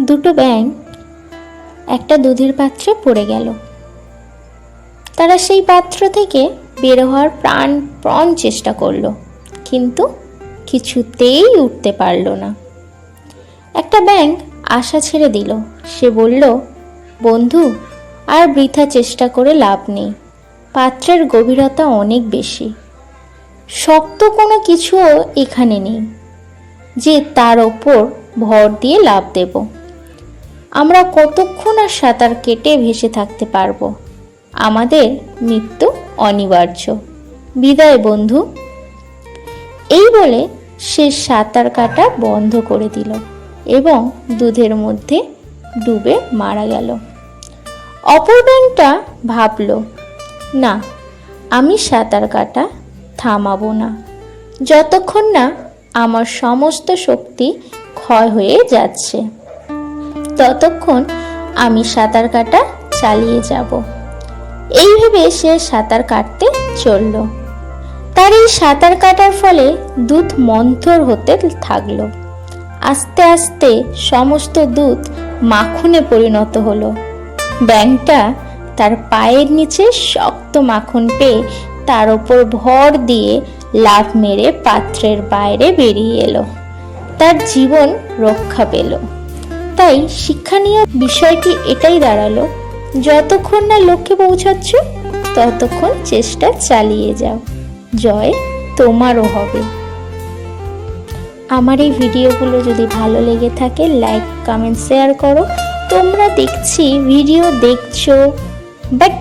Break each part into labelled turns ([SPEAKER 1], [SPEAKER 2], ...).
[SPEAKER 1] দুটো ব্যাঙ একটা দুধের পাত্রে পড়ে গেল। তারা সেই পাত্র থেকে বের হওয়ার প্রাণপণ চেষ্টা করলো, কিন্তু কিছুতেই উঠতে পারল না। একটা ব্যাঙ আশা ছেড়ে দিল। সে বলল, বন্ধু, আর বৃথা চেষ্টা করে লাভ নেই। পাত্রের গভীরতা অনেক বেশি। শক্ত কোনো কিছুও এখানে নেই যে তার ওপর ভর দিয়ে লাভ দেব। আমরা কতক্ষণ আর সাঁতার কেটে ভেসে থাকতে পারবো? আমাদের মৃত্যু অনিবার্য। বিদায় বন্ধু। এই বলে সে সাঁতার কাটা বন্ধ করে দিল এবং দুধের মধ্যে ডুবে মারা গেল। অপর ব্যাঙটা ভাবল, না, আমি সাঁতার কাটা থামাবো না যতক্ষণ না আমার সমস্ত শক্তি ক্ষয় হয়ে যাচ্ছে। ততক্ষণ আমি সাঁতার কাটা চালিয়ে যাব। এই ভেবে সে সাঁতার কাটতে চলল। তার এই সাঁতার কাটার ফলে দুধ মন্থর হতে থাকলো। আস্তে আস্তে সমস্ত দুধ মাখনে পরিণত হলো। ব্যাঙটা তার পায়ের নিচে শক্ত মাখন পেয়ে তার ওপর ভর দিয়ে লাফ মেরে পাত্রের বাইরে বেরিয়ে এলো। তার জীবন রক্ষা পেল। তাই শিক্ষণীয় বিষয়টি এটাই দাঁড়ালো, যতক্ষণ না লক্ষ্যে পৌঁছাচ্ছ ততক্ষণ চেষ্টা চালিয়ে যাও, জয় তোমারও হবে। আমার এই ভিডিওগুলো যদি ভালো লেগে থাকে লাইক কমেন্ট শেয়ার করো। তোমরা দেখছি ভিডিও দেখছো, বাট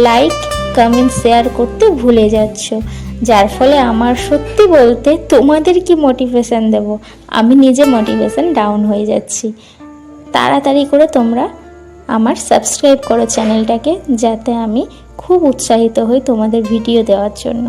[SPEAKER 1] লাইক কমেন্ট শেয়ার করতে ভুলে যাচ্ছ, যার ফলে আমার সত্যি বলতে তোমাদের কি মোটিভেশন দেব, আমি নিজে মোটিভেশন ডাউন হয়ে যাচ্ছি। তাড়াতাড়ি করে তোমরা আমার সাবস্ক্রাইব করো চ্যানেলটাকে, যাতে আমি খুব উৎসাহিত হই তোমাদের ভিডিও দেওয়ার জন্য।